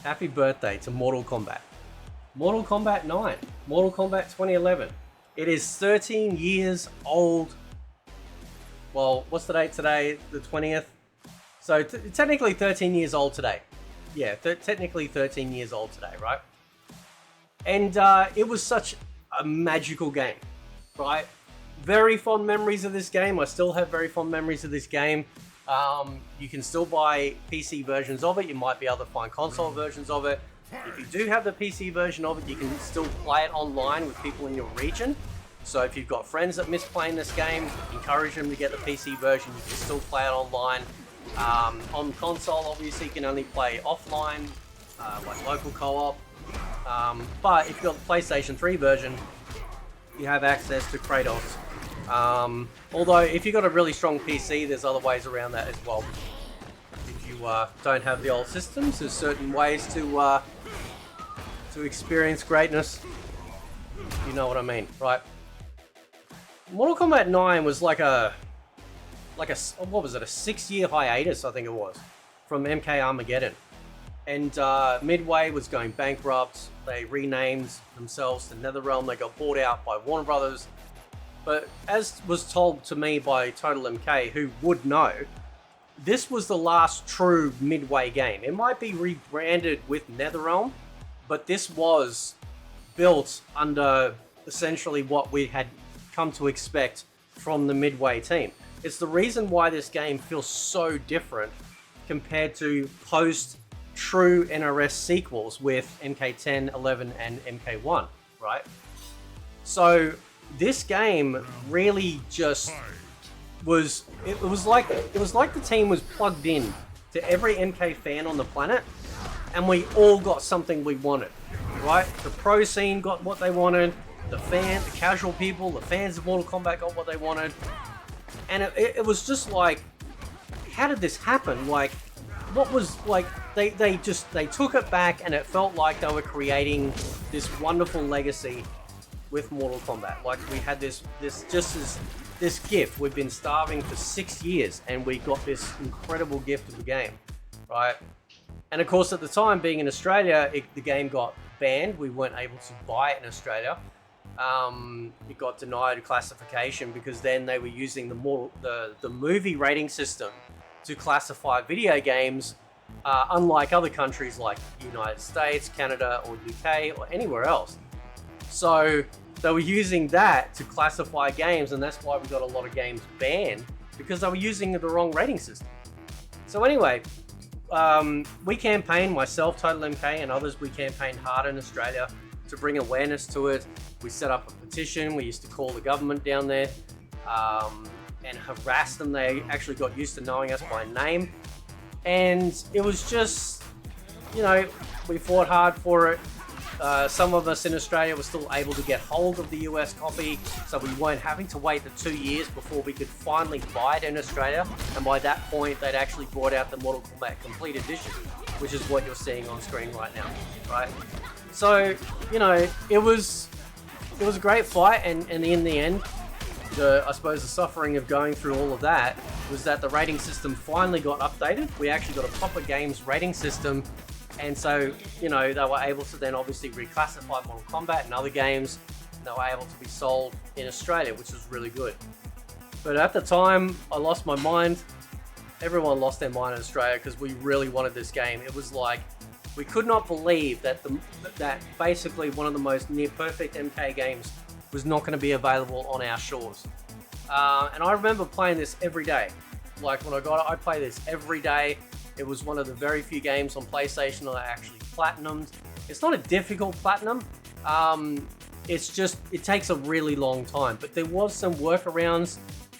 Happy birthday to Mortal Kombat. Mortal Kombat 9. Mortal Kombat 2011. It is 13 years old. Well, what's the date today? The 20th? So technically 13 years old today. Yeah, technically 13 years old today, right? And it was such a magical game, right? Very fond memories of this game. I still have very fond memories of this game. You can still buy PC versions of it. You might be able to find console versions of it. If you do have the PC version of it, you can still play it online with people in your region. So if you've got friends that miss playing this game, encourage them to get the PC version. You can still play it online. On console, obviously, you can only play offline, like local co-op. But if you've got the PlayStation 3 version, you have access to Kratos. Although, if you've got a really strong PC, there's other ways around that as well. If you don't have the old systems, there's certain ways to experience greatness. You know what I mean, right? Mortal Kombat 9 was like a what was it? A 6-year hiatus, I think it was, from MK Armageddon. And Midway was going bankrupt. They renamed themselves to NetherRealm. They got bought out by Warner Brothers. But as was told to me by Total MK, who would know, this was the last true Midway game. It might be rebranded with NetherRealm, but this was built under essentially what we had come to expect from the Midway team. It's the reason why this game feels so different compared to post-true NRS sequels with MK10, 11, and MK1, right? So this game really just was, it was like the team was plugged in to every MK fan on the planet, and we all got something we wanted, right? The pro scene got what they wanted, the casual people, the fans of Mortal Kombat got what they wanted, and it was just like, how did this happen? Like, what was, like, they took it back, and it felt like they were creating this wonderful legacy with Mortal Kombat. Like, we had this gift. We've been starving for 6 years, and we got this incredible gift of the game, right? And of course, at the time, being in Australia, the game got banned. We weren't able to buy it in Australia. It got denied classification because then they were using the movie rating system to classify video games, unlike other countries like the United States, Canada, or UK, or anywhere else. So they were using that to classify games, and that's why we got a lot of games banned, because they were using the wrong rating system. So anyway, we campaigned, myself, Total MK, and others, we campaigned hard in Australia to bring awareness to it. We set up a petition. We used to call the government down there and harass them. They actually got used to knowing us by name. And it was just, you know, we fought hard for it. Some of us in Australia were still able to get hold of the US copy, so we weren't having to wait the 2 years before we could finally buy it in Australia. And by that point, they'd actually brought out the Mortal Kombat Complete Edition, which is what you're seeing on screen right now, right? So, you know, it was a great fight, and in the end, I suppose the suffering of going through all of that was that the rating system finally got updated. We actually got a proper games rating system. And so, you know, they were able to then obviously reclassify Mortal Kombat and other games. And they were able to be sold in Australia, which was really good. But at the time, I lost my mind. Everyone lost their mind in Australia because we really wanted this game. It was like, we could not believe that that basically one of the most near perfect MK games was not going to be available on our shores. And I remember playing this every day. Like, when I got it, I played this every day. It was one of the very few games on PlayStation that I actually platinumed. It's not a difficult platinum. It's just, it takes a really long time. But there was some workarounds.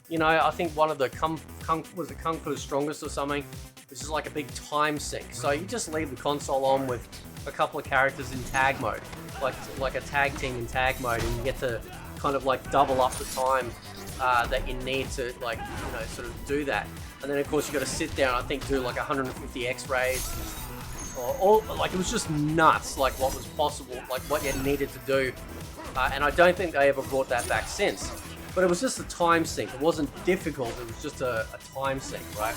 You know, I think one of the Kung Fu Strongest or something, which is like a big time sink. So you just leave the console on with a couple of characters in tag mode, like a tag team in tag mode, and you get to kind of like double up the time that you need to, like, you know, sort of do that. And then of course you got to sit down, I think, do like 150 X-rays, or like, it was just nuts, like what was possible, like what you needed to do. And I don't think they ever brought that back since. But it was just a time sink. It wasn't difficult, it was just a time sink, right?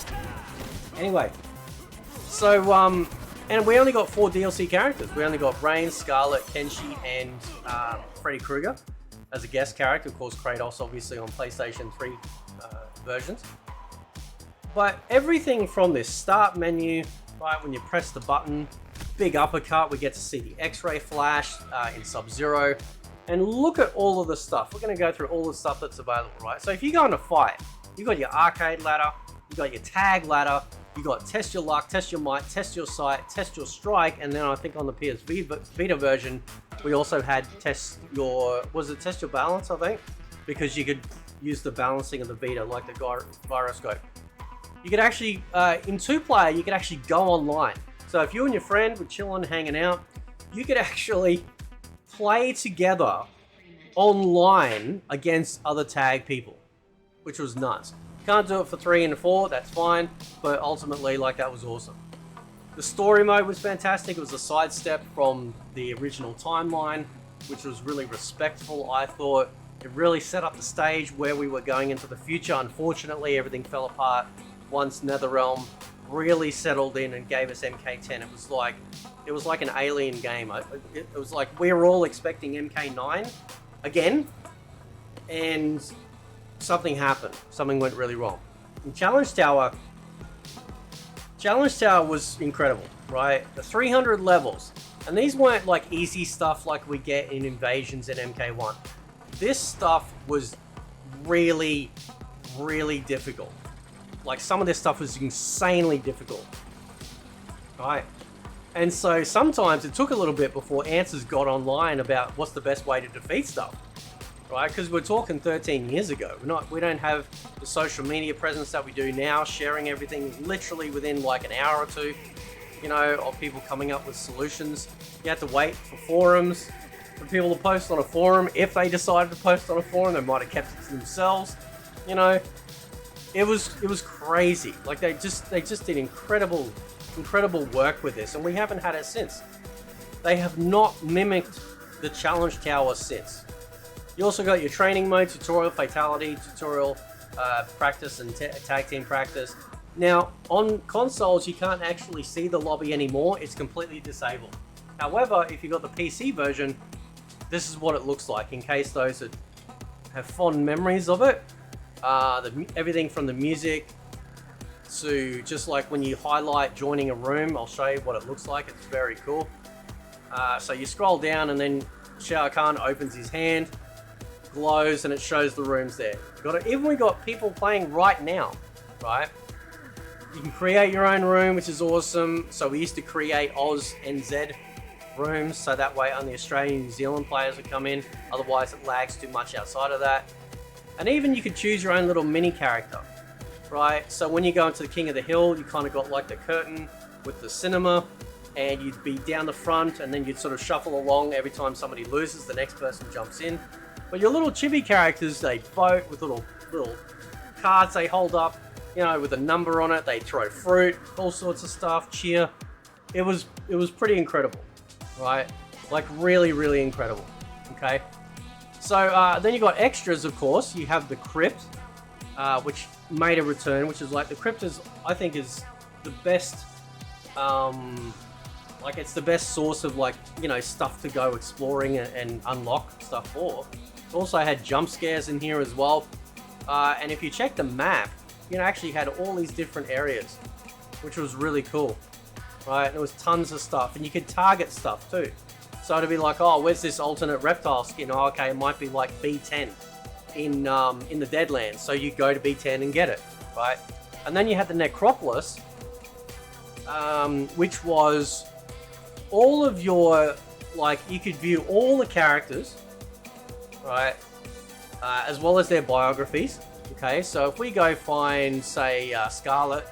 Anyway, so And we only got 4 DLC characters. We only got Rain, Scarlet, Kenshi, and Freddy Krueger as a guest character. Of course, Kratos, obviously, on PlayStation 3 versions. But everything from this start menu, right, when you press the button, big uppercut, we get to see the X-ray flash in Sub-Zero. And look at all of the stuff. We're going to go through all the stuff that's available, right? So if you go in a fight, you got your arcade ladder, you got your tag ladder, you got test your luck, test your might, test your sight, test your strike, and then I think on the PS Vita version, we also had test your balance, I think? Because you could use the balancing of the Vita, like the gyroscope. You could actually, in 2-player, you could actually go online. So if you and your friend were chilling, hanging out, you could actually play together online against other tag people, which was nuts. Can't do it for 3 and 4, that's fine, but ultimately, like, that was awesome. The story mode was fantastic. It was a sidestep from the original timeline, which was really respectful, I thought. It really set up the stage where we were going into the future. Unfortunately, everything fell apart once NetherRealm really settled in and gave us MK10. It was like an alien game. It was like we were all expecting MK9 again, and something happened. Something went really wrong. And Challenge Tower was incredible, right? The 300 levels, and these weren't like easy stuff like we get in Invasions and MK1. This stuff was really, really difficult. Like, some of this stuff was insanely difficult, right? And so sometimes it took a little bit before answers got online about what's the best way to defeat stuff, right? Because we're talking 13 years ago. We don't have the social media presence that we do now, sharing everything literally within like an hour or two, you know, of people coming up with solutions. You had to wait for forums, for people to post on a forum. If they decided to post on a forum, they might have kept it to themselves, you know. It was crazy. Like, they just did incredible work with this, and we haven't had it since. They have not mimicked the Challenge Tower since. You also got your training mode, tutorial, fatality, tutorial, practice, and tag team practice. Now, on consoles, you can't actually see the lobby anymore. It's completely disabled. However, if you got the PC version, this is what it looks like, in case those that have fond memories of it. Everything from the music to just like when you highlight joining a room, I'll show you what it looks like. It's very cool. So you scroll down, and then Shao Kahn opens his hand, glows, and it shows the rooms there. Even we got people playing right now, right? You can create your own room, which is awesome. So we used to create Oz NZ rooms, so that way only Australian and New Zealand players would come in. Otherwise, it lags too much outside of that. And even you could choose your own little mini character, right? So when you go into the King of the Hill, you kind of got like the curtain with the cinema, and you'd be down the front, and then you'd sort of shuffle along. Every time somebody loses, the next person jumps in. But your little chibi characters, they vote with little cards they hold up, you know, with a number on it. They throw fruit, all sorts of stuff, cheer. It was pretty incredible, right? Like, really, really incredible, okay? So then you got extras, of course. You have the Crypt, which made a return, which is like, the Crypt is, I think, is the best, like, it's the best source of, like, you know, stuff to go exploring and unlock stuff for. It also had jump scares in here as well. And if you check the map, you know, actually had all these different areas, which was really cool, right? There was tons of stuff, and you could target stuff too. So to be like, oh, where's this alternate reptile skin? Oh, okay, it might be like B10 in the Deadlands. So you go to B10 and get it, right? And then you had the Necropolis, which was all of your, like, you could view all the characters, right? As well as their biographies. Okay, so if we go find, say, Scarlet,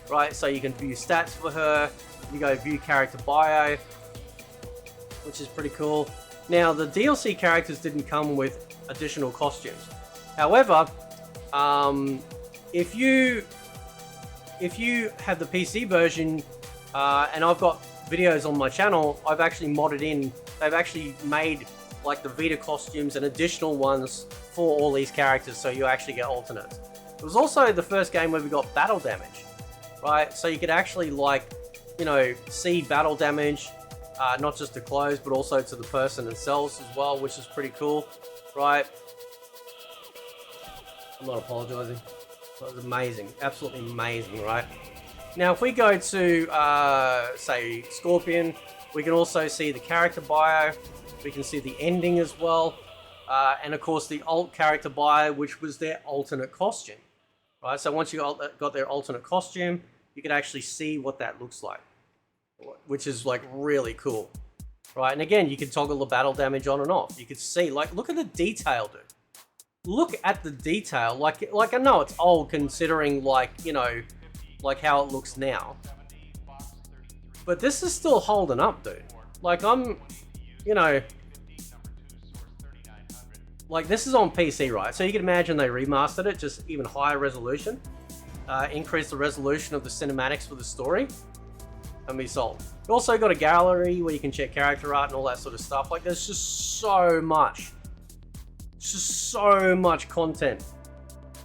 right? So you can view stats for her. You go view character bio, which is pretty cool. Now, the DLC characters didn't come with additional costumes. However, if you have the PC version, and I've got videos on my channel, I've actually modded in, they've actually made like the Vita costumes and additional ones for all these characters, so you actually get alternates. It was also the first game where we got battle damage, right? So you could actually, like, you know, see battle damage, not just to clothes, but also to the person themselves as well, which is pretty cool, right? I'm not apologizing. That was amazing, absolutely amazing, right? Now, if we go to, say, Scorpion, we can also see the character bio. We can see the ending as well. And of course, the alt character bio, which was their alternate costume, right? So once you got their alternate costume, you can actually see what that looks like, which is like really cool, right? And again, you can toggle the battle damage on and off. You can see, like, look at the detail, dude. Look at the detail. Like I know it's old considering, like, you know, like how it looks now. But this is still holding up, dude. Like, you know, like, this is on PC, right? So you can imagine they remastered it, just even higher resolution. Increase the resolution of the cinematics for the story. And be sold. You also got a gallery where you can check character art and all that sort of stuff. Like, there's just so much. Just so much content.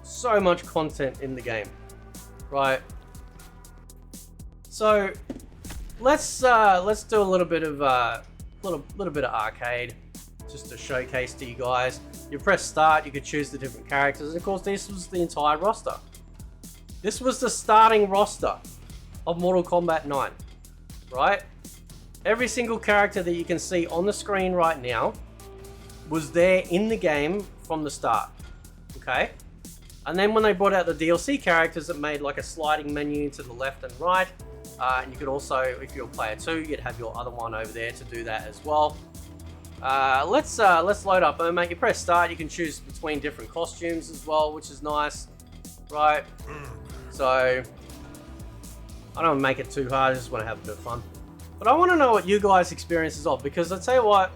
So much content in the game. Right? So, let's do a little bit of little bit of arcade, just to showcase to you guys. You press start, you could choose the different characters, and of course this was the entire roster. This was the starting roster of Mortal Kombat 9, right? Every single character that you can see on the screen right now was there in the game from the start, okay? And then when they brought out the DLC characters, it made like a sliding menu to the left and right. And you could also, if you're player 2, you'd have your other one over there to do that as well. Let's load up Ermac. You press start, you can choose between different costumes as well, which is nice, right? So, I don't want to make it too hard, I just want to have a bit of fun. But I want to know what you guys' experiences of, because I tell you what,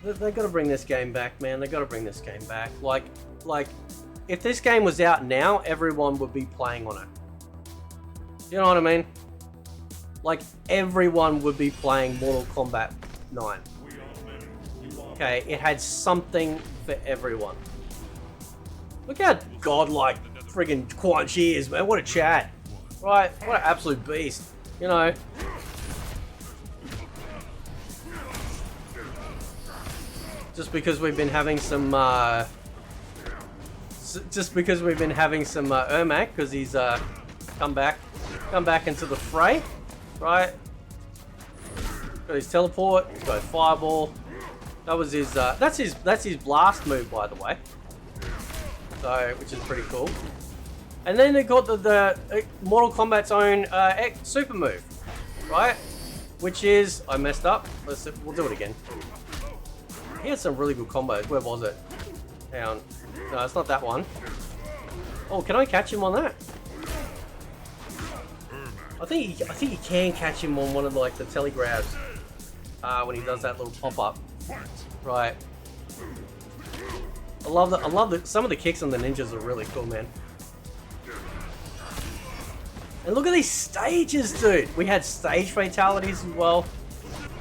they got to bring this game back, man. They got to bring this game back. Like, if this game was out now, everyone would be playing on it. You know what I mean? Like, everyone would be playing Mortal Kombat 9. Okay, it had something for everyone. Look how godlike friggin' Quan Chi is, man. What a chat. Right? What an absolute beast. You know? Just because we've been having some, Ermac, because he's, come back into the fray, right? Got his teleport, he's got his fireball. That was his, that's his blast move, by the way. So, which is pretty cool. And then they got the Mortal Kombat's own super move, right? Which is, I messed up. We'll do it again. He had some really good combos. Where was it? Hang on. No, it's not that one. Oh, can I catch him on that? I think you can catch him on one of the telegrabs when he does that little pop up. Right. I love that. Some of the kicks on the ninjas are really cool, man. And look at these stages, dude. We had stage fatalities as well.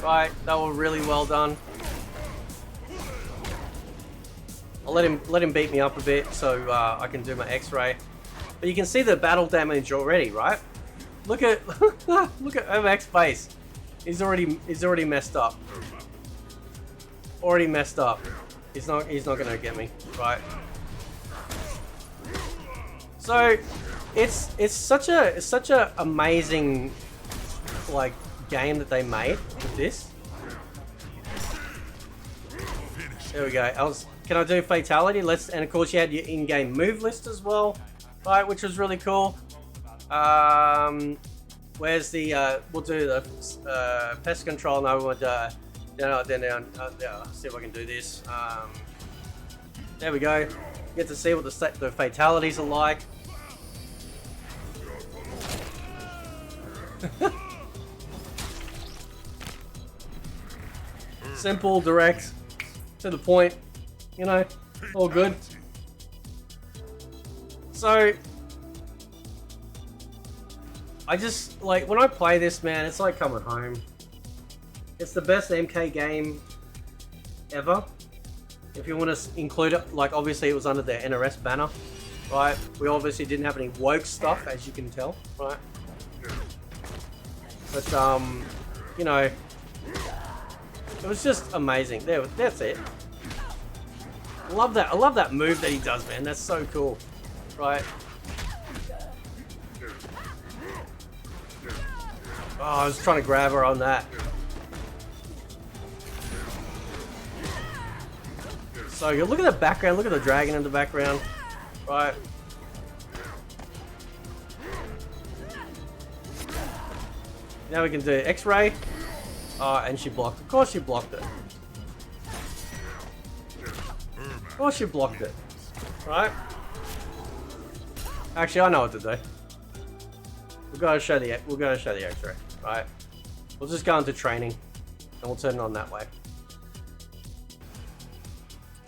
Right, they were really well done. I'll let him beat me up a bit so I can do my X-ray. But you can see the battle damage already, right? Look at look at Ermac's face. He's already messed up. Already messed up. He's not gonna get me, right? So it's such a amazing like game that they made with this. There we go. Can I do fatality? And of course you had your in-game move list as well, right? Which was really cool. Where's the? We'll do the pest control. No, we want down. See if I can do this. There we go. You get to see what the fatalities are like. Simple, direct, to the point. You know, all good. So, I just, like, when I play this, man, it's like coming home. It's the best MK game ever. If you want to include it, like, obviously it was under the NRS banner, right? We obviously didn't have any woke stuff, as you can tell, right? But you know, it was just amazing. That's it. I love that move that he does, man. That's so cool. Right. Oh, I was trying to grab her on that. So good. Look at the background. Look at the dragon in the background. Right. Now we can do X-ray. Oh, and she blocked. Of course she blocked it. Of course she blocked it. Right. Actually, I know what to do. We're gonna show the X-ray. Right. We'll just go into training, and we'll turn it on that way.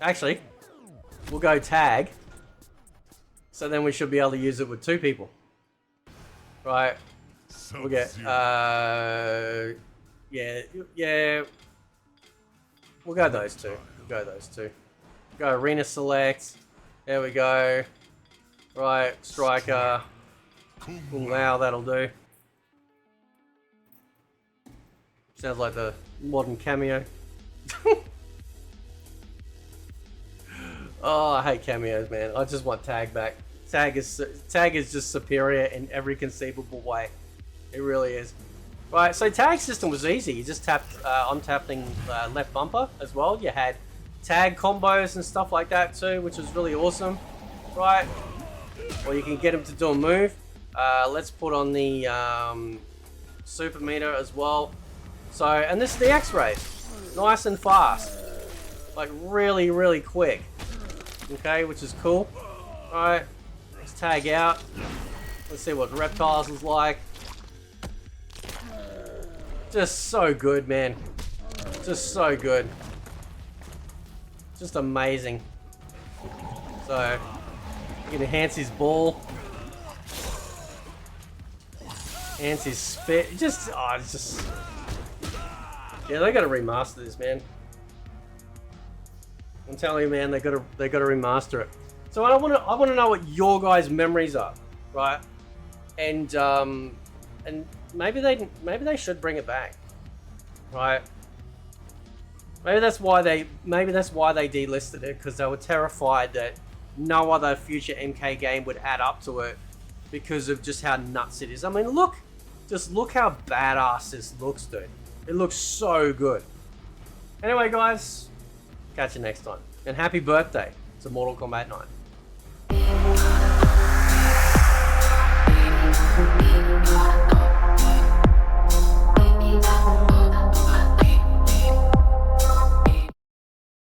Actually, we'll go tag. So then we should be able to use it with 2 people. Right. We'll get yeah. We'll go those 2. Go arena select. There we go. Right, striker. Wow, that'll do. Sounds like the modern cameo. Oh, I hate cameos, man. I just want tag back. Tag is just superior in every conceivable way. It really is. Right, so tag system was easy. You just tapped untapping left bumper as well. You had tag combos and stuff like that too, which was really awesome. Right, or you can get him to do a move. Let's put on the super meter as well. So, and this is the X-ray. Nice and fast. Like really, really quick. Okay, which is cool. Alright, let's tag out. Let's see what reptiles is like. Just so good, man. Just so good. Just amazing. So, you can enhance his ball. Enhance his spit. It's just. Yeah, they gotta remaster this, man. I'm telling you, man, they gotta remaster it. So I want to know what your guys' memories are, right? And maybe they should bring it back, right? Maybe that's why they delisted it, because they were terrified that no other future MK game would add up to it because of just how nuts it is. I mean, look how badass this looks, dude. It looks so good. Anyway, guys. Catch you next time. And happy birthday to Mortal Kombat 9.